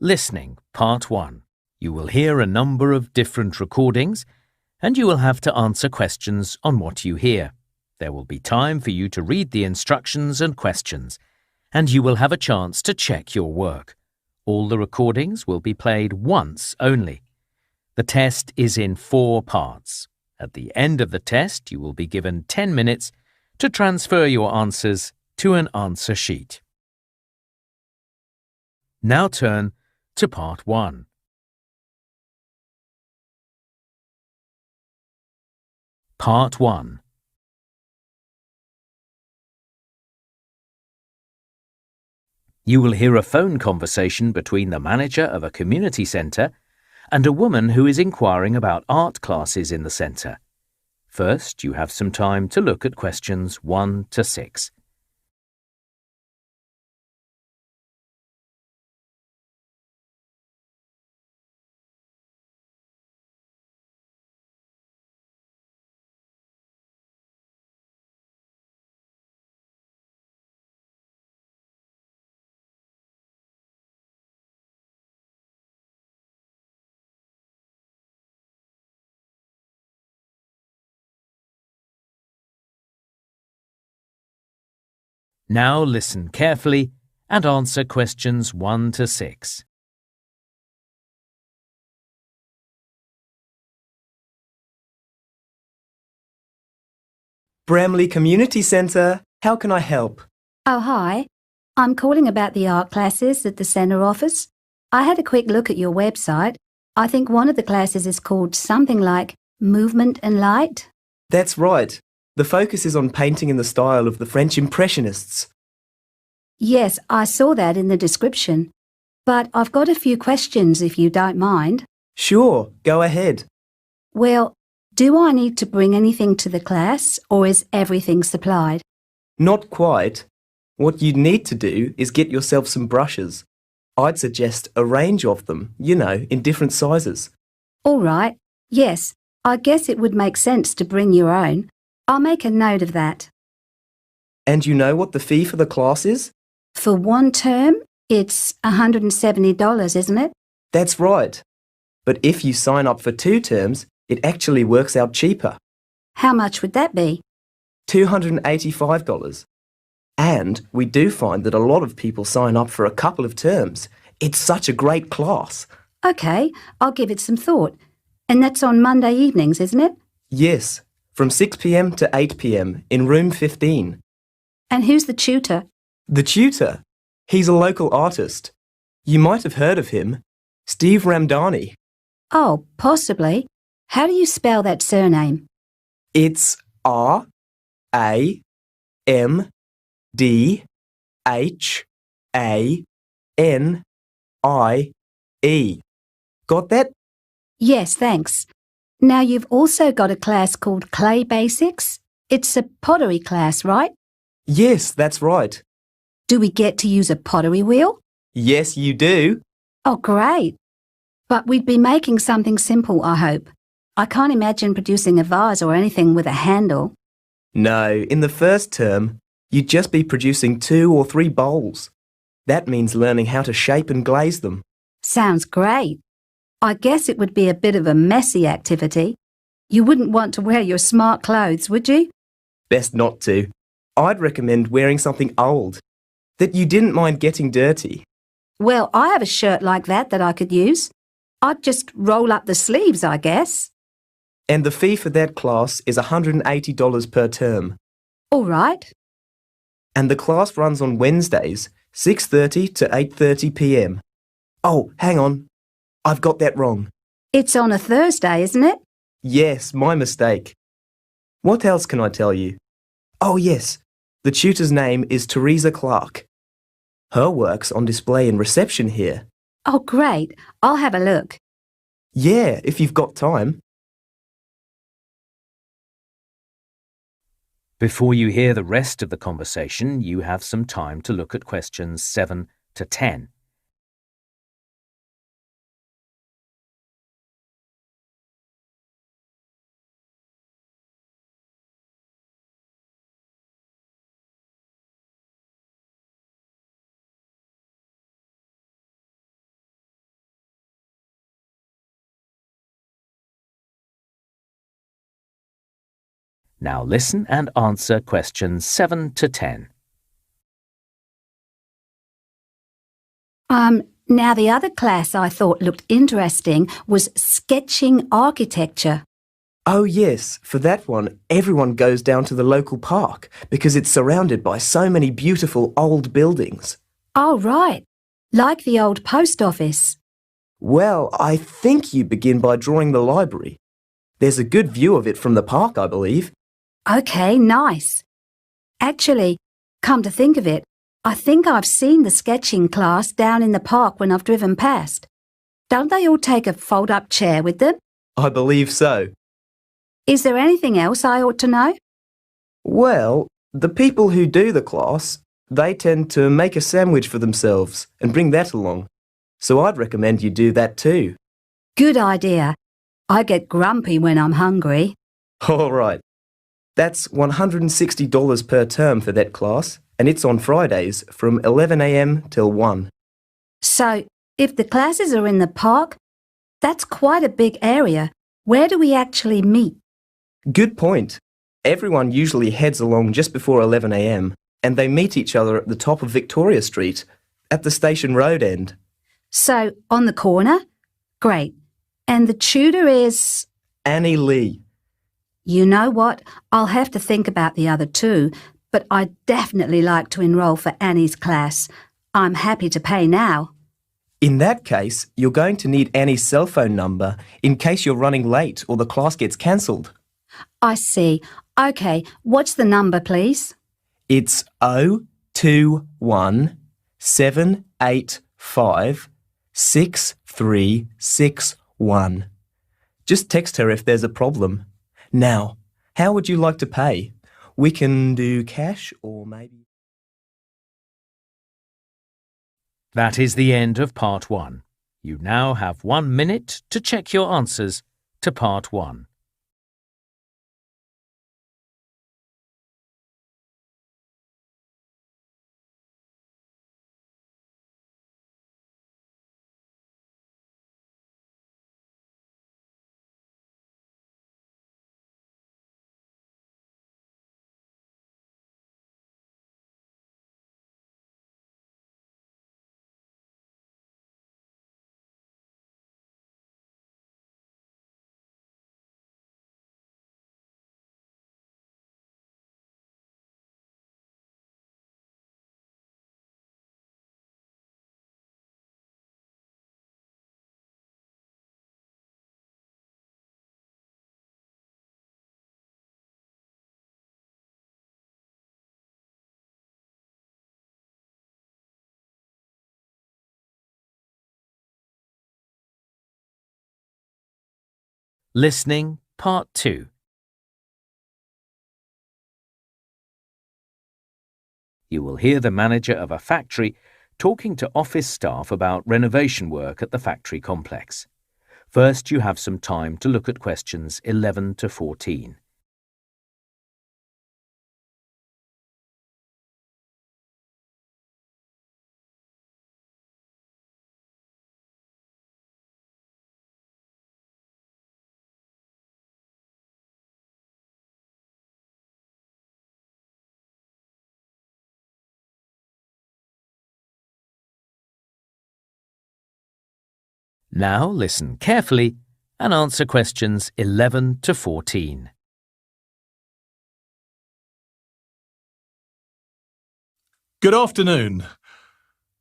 Listening, Part 1. You will hear a number of different recordings, and you will have to answer questions on what you hear. There will be time for you to read the instructions and questions, and you will have a chance to check your work. All the recordings will be played once only. The test is in 4 parts. At the end of the test, you will be given 10 minutes to transfer your answers to an answer sheet. Now turn to Part 1. Part 1. You will hear a phone conversation between the manager of a community centre and a woman who is inquiring about art classes in the centre. First, you have some time to look at questions 1 to 6. Now listen carefully and answer questions 1 to 6. Bramley Community Centre, how can I help? Oh, hi. I'm calling about the art classes that the centre offers. I had a quick look at your website. I think one of the classes is called something like Movement and Light. That's right. The focus is on painting in the style of the French Impressionists. Yes, I saw that in the description. But I've got a few questions if you don't mind. Sure, go ahead. Well, do I need to bring anything to the class or is everything supplied? Not quite. What you'd need to do is get yourself some brushes. I'd suggest a range of them, in different sizes. All right. Yes, I guess it would make sense to bring your own. I'll make a note of that. And you know what the fee for the class is? For one term, it's $170, isn't it? That's right. But if you sign up for 2 terms, it actually works out cheaper. How much would that be? $285. And we do find that a lot of people sign up for a couple of terms. It's such a great class. OK, I'll give it some thought. And that's on Monday evenings, isn't it? Yes, from 6 p.m. to 8 p.m. in room 15. And who's the tutor? The tutor? He's a local artist. You might have heard of him. Steve Ramdani. Oh, possibly. How do you spell that surname? It's R-A-M-D-H-A-N-I-E. Got that? Yes, thanks. Now you've also got a class called Clay Basics. It's a pottery class, right? Yes, that's right. Do we get to use a pottery wheel? Yes, you do. Oh, great. But we'd be making something simple, I hope. I can't imagine producing a vase or anything with a handle. No, in the first term, you'd just be producing 2 or 3 bowls. That means learning how to shape and glaze them. Sounds great. I guess it would be a bit of a messy activity. You wouldn't want to wear your smart clothes, would you? Best not to. I'd recommend wearing something old, that you didn't mind getting dirty. Well, I have a shirt like that I could use. I'd just roll up the sleeves, I guess. And the fee for that class is $180 per term. All right. And the class runs on Wednesdays, 6:30 to 8:30 p.m. Oh, hang on. I've got that wrong. It's on a Thursday, isn't it? Yes, my mistake. What else can I tell you? Oh, yes. The tutor's name is Teresa Clark. Her work's on display in reception here. Oh, great. I'll have a look. Yeah, if you've got time. Before you hear the rest of the conversation, you have some time to look at questions 7 to 10. Now listen and answer questions 7 to 10. Now the other class I thought looked interesting was sketching architecture. Oh yes, for that one, everyone goes down to the local park because it's surrounded by so many beautiful old buildings. Oh, right. Like the old post office. Well, I think you begin by drawing the library. There's a good view of it from the park, I believe. Okay, nice. Actually, come to think of it, I think I've seen the sketching class down in the park when I've driven past. Don't they all take a fold-up chair with them? I believe so. Is there anything else I ought to know? Well, the people who do the class, they tend to make a sandwich for themselves and bring that along. So I'd recommend you do that too. Good idea. I get grumpy when I'm hungry. All right. That's $160 per term for that class, and it's on Fridays from 11 a.m. till 1. So, if the classes are in the park, that's quite a big area. Where do we actually meet? Good point. Everyone usually heads along just before 11 a.m. and they meet each other at the top of Victoria Street, at the station road end. So, on the corner? Great. And the tutor is? Annie Lee. You know what? I'll have to think about the other two, but I'd definitely like to enrol for Annie's class. I'm happy to pay now. In that case, you're going to need Annie's cell phone number in case you're running late or the class gets cancelled. I see. OK, what's the number, please? It's 021 785 6361. Just text her if there's a problem. Now, how would you like to pay? We can do cash or maybe... That is the end of Part 1. You now have 1 minute to check your answers to Part 1. Listening, Part 2. You will hear the manager of a factory talking to office staff about renovation work at the factory complex. First, you have some time to look at questions 11 to 14. Now listen carefully and answer questions 11 to 14. Good afternoon.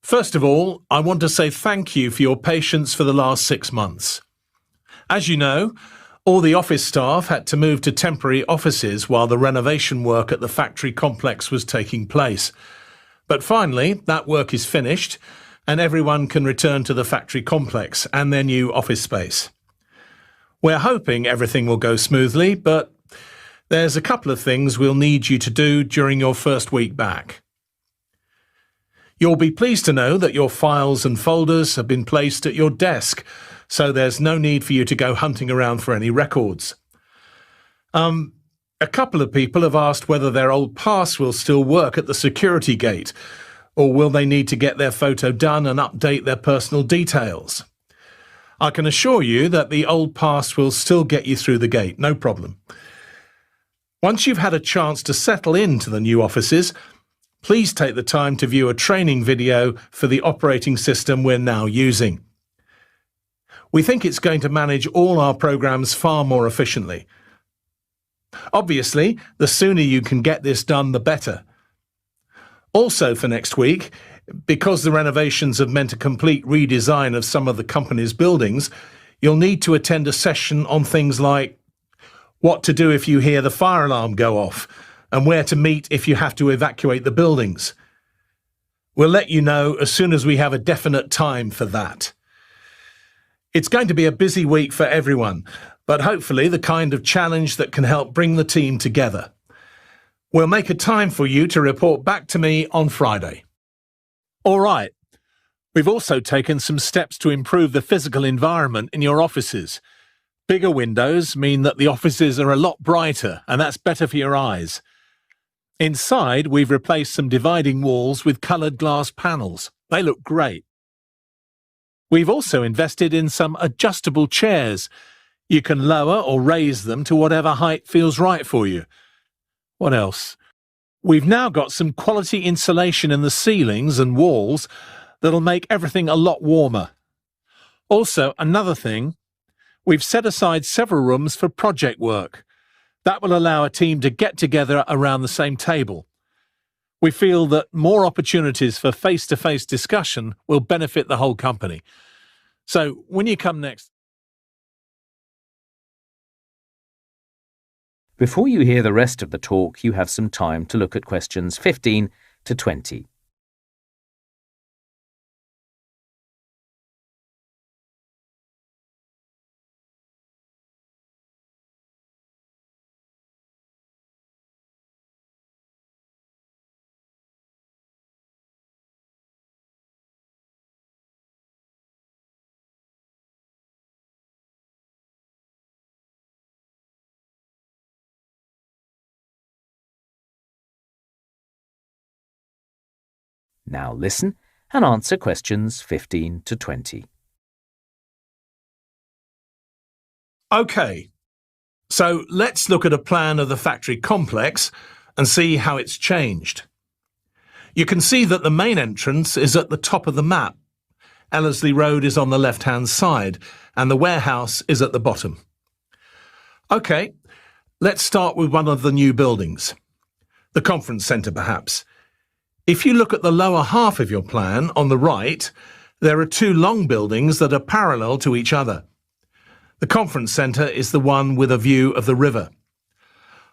First of all, I want to say thank you for your patience for the last 6 months. As you know, all the office staff had to move to temporary offices while the renovation work at the factory complex was taking place. But finally, that work is finished, and everyone can return to the factory complex and their new office space. We're hoping everything will go smoothly, but there's a couple of things we'll need you to do during your first week back. You'll be pleased to know that your files and folders have been placed at your desk, so there's no need for you to go hunting around for any records. A couple of people have asked whether their old pass will still work at the security gate, or will they need to get their photo done and update their personal details? I can assure you that the old pass will still get you through the gate, no problem. Once you've had a chance to settle into the new offices, please take the time to view a training video for the operating system we're now using. We think it's going to manage all our programs far more efficiently. Obviously, the sooner you can get this done, the better. Also for next week, because the renovations have meant a complete redesign of some of the company's buildings, you'll need to attend a session on things like what to do if you hear the fire alarm go off, and where to meet if you have to evacuate the buildings. We'll let you know as soon as we have a definite time for that. It's going to be a busy week for everyone, but hopefully the kind of challenge that can help bring the team together. We'll make a time for you to report back to me on Friday. All right. We've also taken some steps to improve the physical environment in your offices. Bigger windows mean that the offices are a lot brighter, and that's better for your eyes. Inside, we've replaced some dividing walls with coloured glass panels. They look great. We've also invested in some adjustable chairs. You can lower or raise them to whatever height feels right for you. What else? We've now got some quality insulation in the ceilings and walls that'll make everything a lot warmer. Also, another thing, we've set aside several rooms for project work. That will allow a team to get together around the same table. We feel that more opportunities for face-to-face discussion will benefit the whole company. So, when you come next... Before you hear the rest of the talk, you have some time to look at questions 15 to 20. Now listen and answer questions 15 to 20. OK, so let's look at a plan of the factory complex and see how it's changed. You can see that the main entrance is at the top of the map. Ellerslie Road is on the left-hand side and the warehouse is at the bottom. OK, let's start with one of the new buildings. The conference centre, perhaps. If you look at the lower half of your plan, on the right, there are two long buildings that are parallel to each other. The conference centre is the one with a view of the river.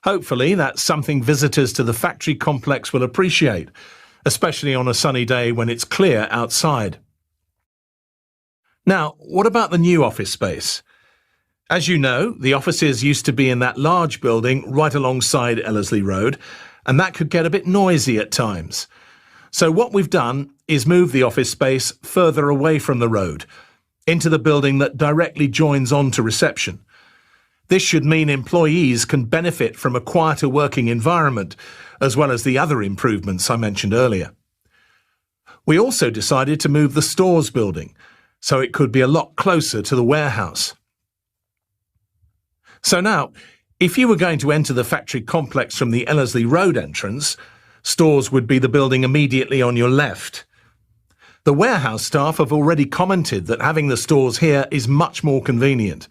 Hopefully that's something visitors to the factory complex will appreciate, especially on a sunny day when it's clear outside. Now, what about the new office space? As you know, the offices used to be in that large building right alongside Ellerslie Road, and that could get a bit noisy at times. So what we've done is move the office space further away from the road, into the building that directly joins on to reception. This should mean employees can benefit from a quieter working environment, as well as the other improvements I mentioned earlier. We also decided to move the stores building, so it could be a lot closer to the warehouse. So now, if you were going to enter the factory complex from the Ellerslie Road entrance, stores would be the building immediately on your left. The warehouse staff have already commented that having the stores here is much more convenient.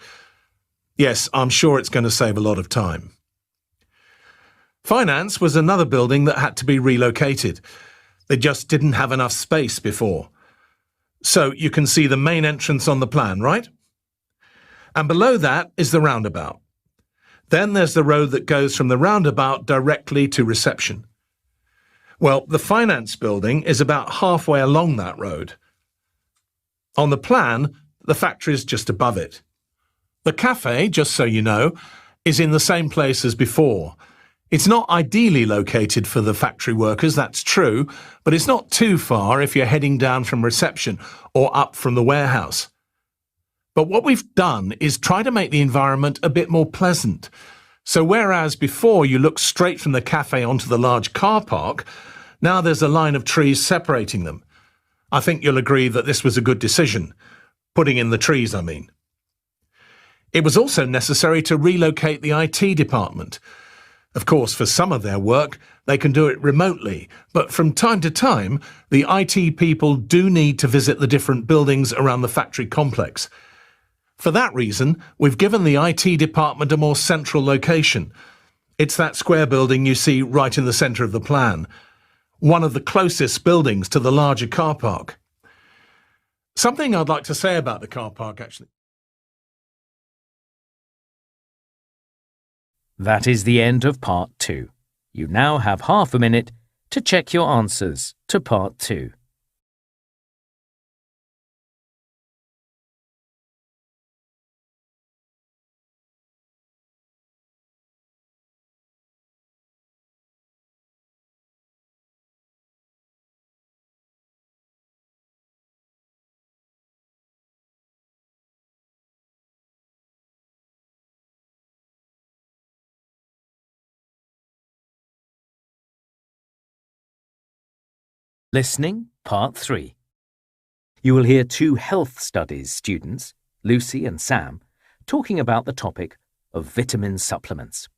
Yes, I'm sure it's going to save a lot of time. Finance was another building that had to be relocated. They just didn't have enough space before. So you can see the main entrance on the plan, right? And below that is the roundabout. Then there's the road that goes from the roundabout directly to reception. Well, the finance building is about halfway along that road. On the plan, the factory is just above it. The cafe, just so you know, is in the same place as before. It's not ideally located for the factory workers, that's true, but it's not too far if you're heading down from reception or up from the warehouse. But what we've done is try to make the environment a bit more pleasant. So whereas before you looked straight from the cafe onto the large car park, now there's a line of trees separating them. I think you'll agree that this was a good decision. Putting in the trees, I mean. It was also necessary to relocate the IT department. Of course, for some of their work, they can do it remotely, but from time to time, the IT people do need to visit the different buildings around the factory complex. For that reason, we've given the IT department a more central location. It's that square building you see right in the centre of the plan, one of the closest buildings to the larger car park. Something I'd like to say about the car park, actually. That is the end of Part 2. You now have half a minute to check your answers to Part 2. Listening, Part 3. You will hear two health studies students, Lucy and Sam, talking about the topic of vitamin supplements.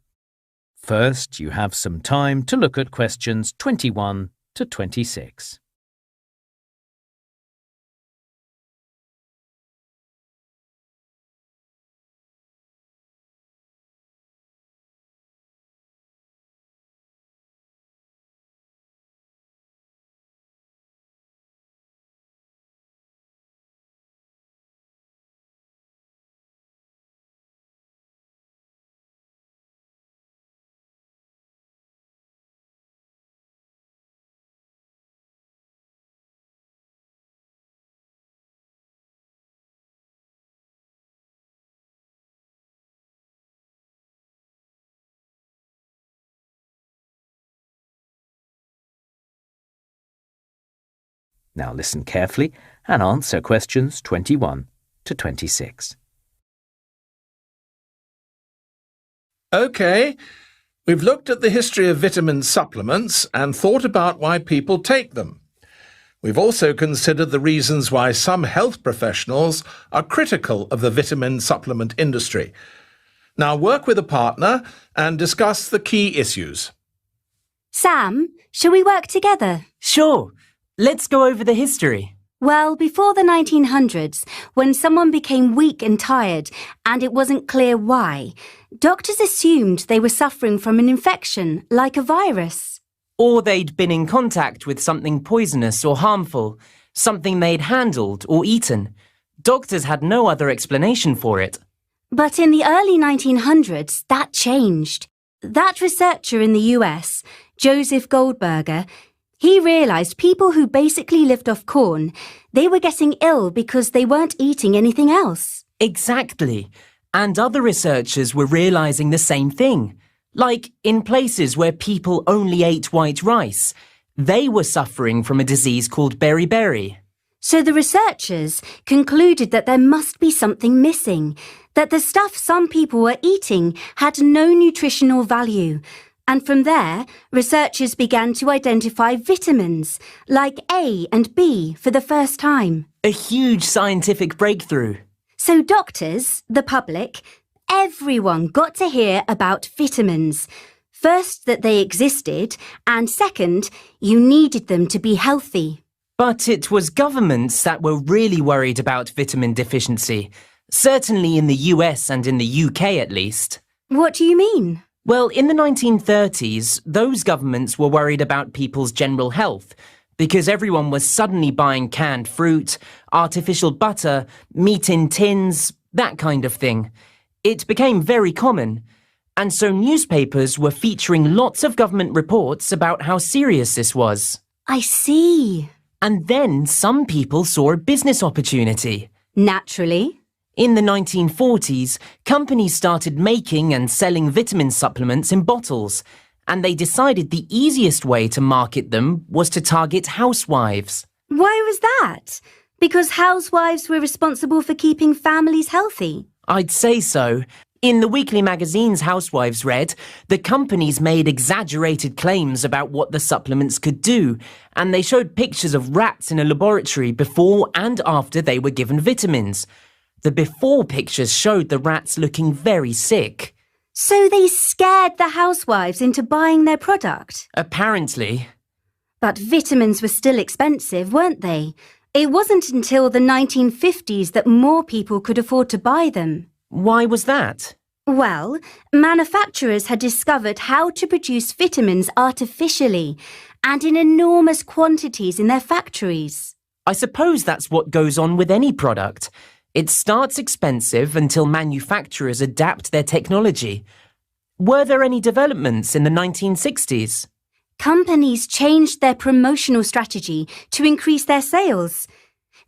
First, you have some time to look at questions 21 to 26. Now listen carefully and answer questions 21 to 26. OK, we've looked at the history of vitamin supplements and thought about why people take them. We've also considered the reasons why some health professionals are critical of the vitamin supplement industry. Now work with a partner and discuss the key issues. Sam, shall we work together? Sure. Let's go over the history. Well, before the 1900s, when someone became weak and tired and it wasn't clear why, doctors assumed they were suffering from an infection, like a virus. Or they'd been in contact with something poisonous or harmful, something they'd handled or eaten. Doctors had no other explanation for it. But in the early 1900s, that changed. That researcher in the US, Joseph Goldberger, he realised people who basically lived off corn, they were getting ill because they weren't eating anything else. Exactly. And other researchers were realising the same thing. Like in places where people only ate white rice, they were suffering from a disease called beriberi. So the researchers concluded that there must be something missing, that the stuff some people were eating had no nutritional value. And from there, researchers began to identify vitamins, like A and B, for the first time. A huge scientific breakthrough. So doctors, the public, everyone got to hear about vitamins. First, that they existed, and second, you needed them to be healthy. But it was governments that were really worried about vitamin deficiency, certainly in the US and in the UK at least. What do you mean? Well, in the 1930s, those governments were worried about people's general health because everyone was suddenly buying canned fruit, artificial butter, meat in tins, that kind of thing. It became very common. And so newspapers were featuring lots of government reports about how serious this was. I see. And then some people saw a business opportunity. Naturally. In the 1940s, companies started making and selling vitamin supplements in bottles, and they decided the easiest way to market them was to target housewives. Why was that? Because housewives were responsible for keeping families healthy? I'd say so. In the weekly magazines housewives read, the companies made exaggerated claims about what the supplements could do, and they showed pictures of rats in a laboratory before and after they were given vitamins. The before pictures showed the rats looking very sick. So they scared the housewives into buying their product? Apparently. But vitamins were still expensive, weren't they? It wasn't until the 1950s that more people could afford to buy them. Why was that? Well, manufacturers had discovered how to produce vitamins artificially and in enormous quantities in their factories. I suppose that's what goes on with any product. It starts expensive until manufacturers adapt their technology. Were there any developments in the 1960s? Companies changed their promotional strategy to increase their sales.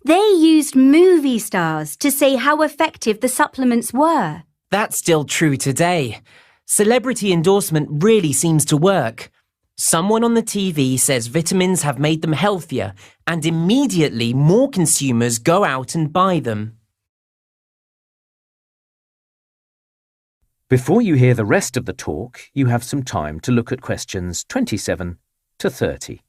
They used movie stars to say how effective the supplements were. That's still true today. Celebrity endorsement really seems to work. Someone on the TV says vitamins have made them healthier, and immediately more consumers go out and buy them. Before you hear the rest of the talk, you have some time to look at questions 27 to 30.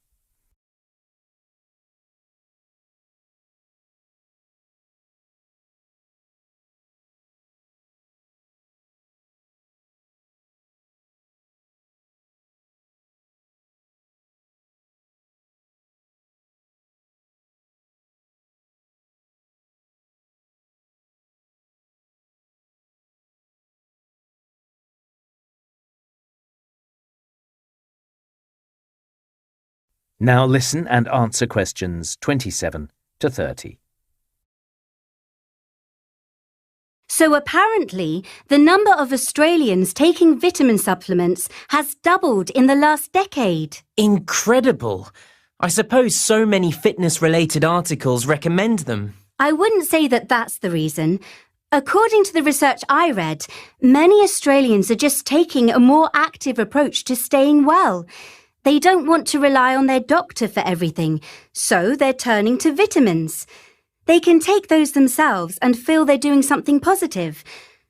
Now listen and answer questions 27 to 30. So apparently, the number of Australians taking vitamin supplements has doubled in the last decade. Incredible! I suppose so many fitness-related articles recommend them. I wouldn't say that that's the reason. According to the research I read, many Australians are just taking a more active approach to staying well. They don't want to rely on their doctor for everything, so they're turning to vitamins. They can take those themselves and feel they're doing something positive.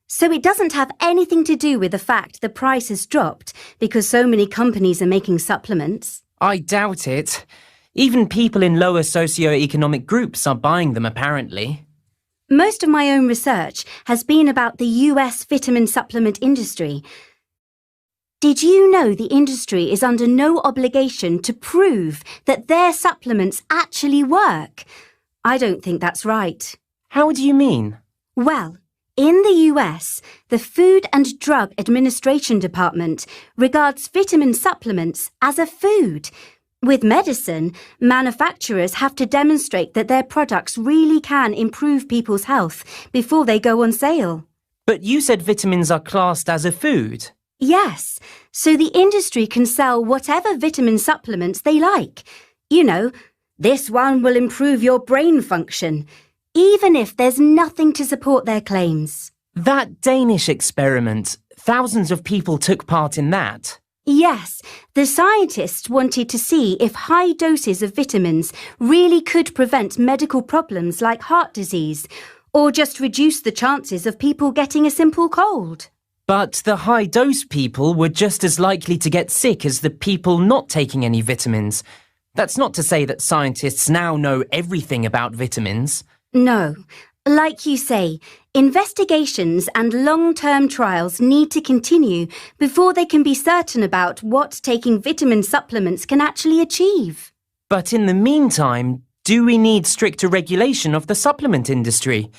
So it doesn't have anything to do with the fact the price has dropped because so many companies are making supplements. I doubt it. Even people in lower socio-economic groups are buying them, apparently. Most of my own research has been about the US vitamin supplement industry. Did you know the industry is under no obligation to prove that their supplements actually work? I don't think that's right. How do you mean? Well, in the US, the Food and Drug Administration Department regards vitamin supplements as a food. With medicine, manufacturers have to demonstrate that their products really can improve people's health before they go on sale. But you said vitamins are classed as a food. Yes, so the industry can sell whatever vitamin supplements they like. You know, this one will improve your brain function, even if there's nothing to support their claims. That Danish experiment, thousands of people took part in that. Yes, the scientists wanted to see if high doses of vitamins really could prevent medical problems like heart disease, or just reduce the chances of people getting a simple cold. But the high-dose people were just as likely to get sick as the people not taking any vitamins. That's not to say that scientists now know everything about vitamins. No. Like you say, investigations and long-term trials need to continue before they can be certain about what taking vitamin supplements can actually achieve. But in the meantime, do we need stricter regulation of the supplement industry?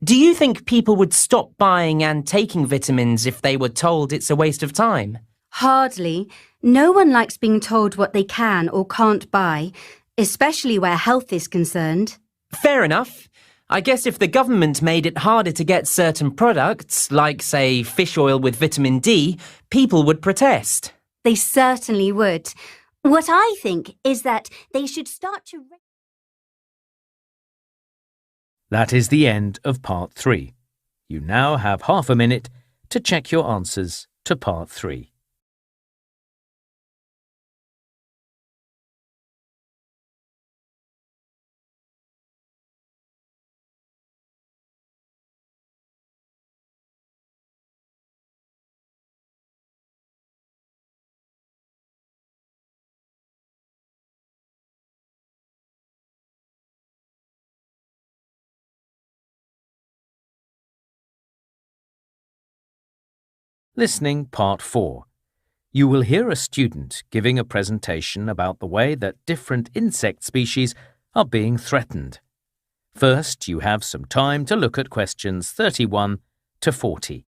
Do you think people would stop buying and taking vitamins if they were told it's a waste of time? Hardly. No one likes being told what they can or can't buy, especially where health is concerned. Fair enough. I guess if the government made it harder to get certain products, like, say, fish oil with vitamin D, people would protest. They certainly would. What I think is that they should start to... That is the end of part 3. You now have half a minute to check your answers to part 3. Listening Part 4. You will hear a student giving a presentation about the way that different insect species are being threatened. First, you have some time to look at questions 31 to 40.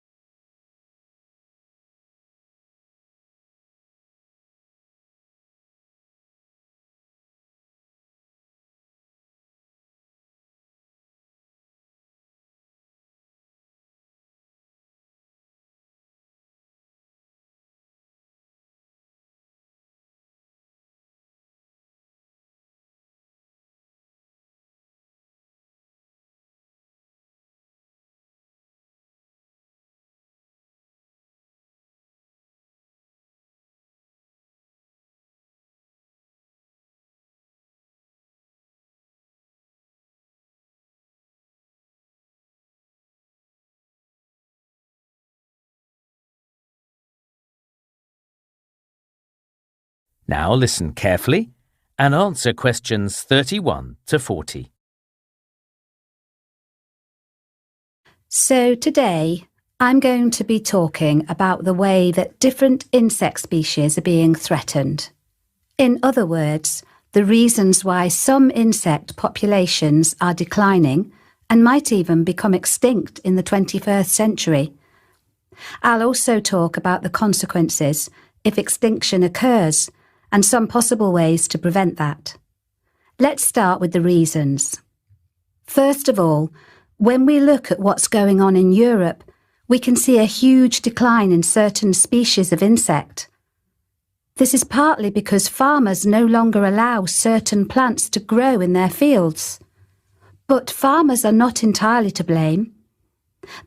Now listen carefully and answer questions 31 to 40. So today, I'm going to be talking about the way that different insect species are being threatened. In other words, the reasons why some insect populations are declining and might even become extinct in the 21st century. I'll also talk about the consequences if extinction occurs and some possible ways to prevent that. Let's start with the reasons. First of all, when we look at what's going on in Europe, we can see a huge decline in certain species of insect. This is partly because farmers no longer allow certain plants to grow in their fields. But farmers are not entirely to blame.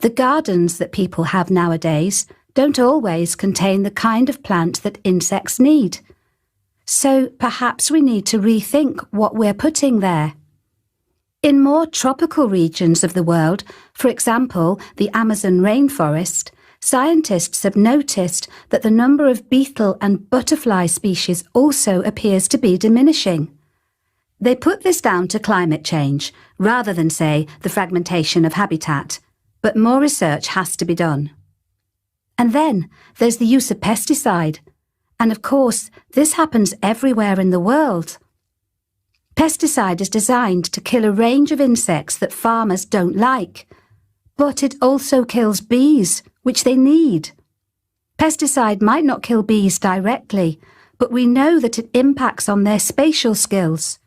The gardens that people have nowadays don't always contain the kind of plant that insects need. So perhaps we need to rethink what we're putting there. In more tropical regions of the world, for example, the Amazon rainforest, scientists have noticed that the number of beetle and butterfly species also appears to be diminishing. They put this down to climate change, rather than, say, the fragmentation of habitat, but more research has to be done. And then there's the use of pesticide. And of course, this happens everywhere in the world. Pesticide is designed to kill a range of insects that farmers don't like, but it also kills bees, which they need. Pesticide might not kill bees directly, but we know that it impacts on their spatial skills,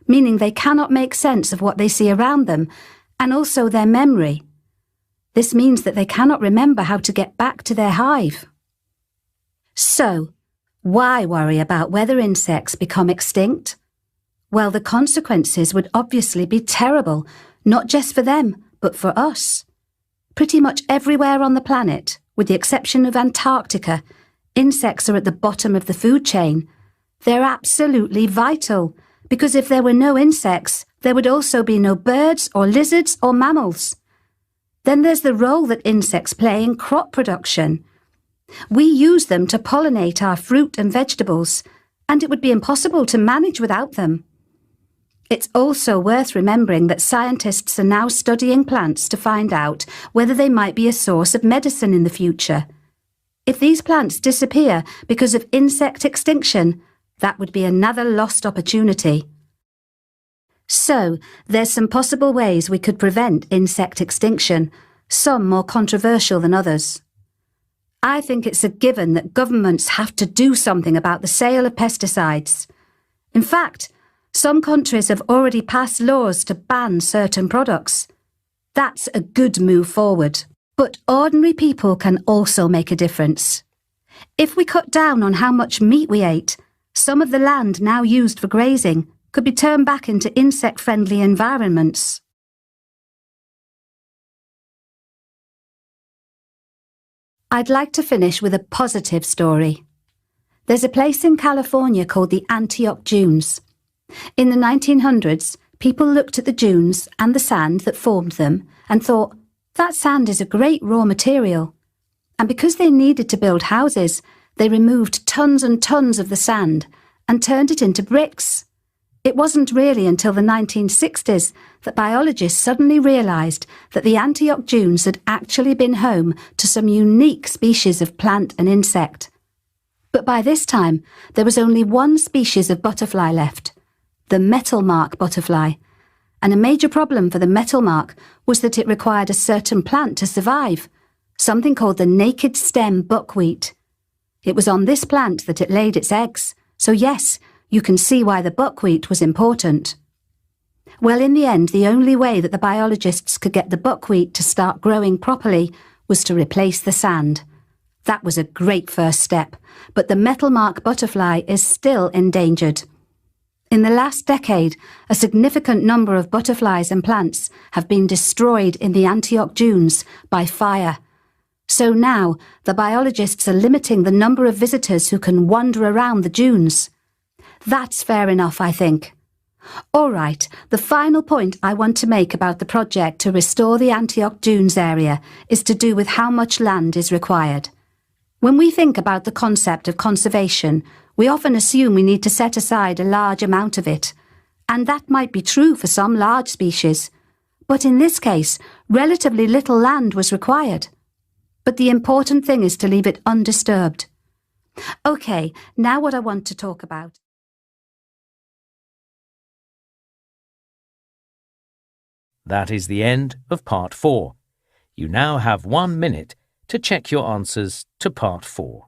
meaning they cannot make sense of what they see around them, and also their memory. This means that they cannot remember how to get back to their hive. So, why worry about whether insects become extinct? Well, the consequences would obviously be terrible, not just for them, but for us. Pretty much everywhere on the planet, with the exception of Antarctica, insects are at the bottom of the food chain. They're absolutely vital, because if there were no insects, there would also be no birds or lizards or mammals. Then there's the role that insects play in crop production. We use them to pollinate our fruit and vegetables, and it would be impossible to manage without them. It's also worth remembering that scientists are now studying plants to find out whether they might be a source of medicine in the future. If these plants disappear because of insect extinction, that would be another lost opportunity. So, there's some possible ways we could prevent insect extinction, some more controversial than others. I think it's a given that governments have to do something about the sale of pesticides. In fact, some countries have already passed laws to ban certain products. That's a good move forward. But ordinary people can also make a difference. If we cut down on how much meat we ate, some of the land now used for grazing could be turned back into insect-friendly environments. I'd like to finish with a positive story. There's a place in California called the Antioch Dunes. In the 1900s, people looked at the dunes and the sand that formed them and thought, that sand is a great raw material. And because they needed to build houses, they removed tons and tons of the sand and turned it into bricks. It wasn't really until the 1960s that biologists suddenly realised that the Antioch dunes had actually been home to some unique species of plant and insect. But by this time, there was only one species of butterfly left, the metalmark butterfly. And a major problem for the metalmark was that it required a certain plant to survive, something called the naked stem buckwheat. It was on this plant that it laid its eggs, so yes, you can see why the buckwheat was important. Well, in the end, the only way that the biologists could get the buckwheat to start growing properly was to replace the sand. That was a great first step, but the metalmark butterfly is still endangered. In the last decade, a significant number of butterflies and plants have been destroyed in the Antioch dunes by fire. So now, the biologists are limiting the number of visitors who can wander around the dunes. That's fair enough, I think. All right, the final point I want to make about the project to restore the Antioch dunes area is to do with how much land is required. When we think about the concept of conservation, we often assume we need to set aside a large amount of it. And that might be true for some large species. But in this case, relatively little land was required. But the important thing is to leave it undisturbed. OK, now what I want to talk about. That is the end of Part 4. You now have 1 minute to check your answers to Part 4.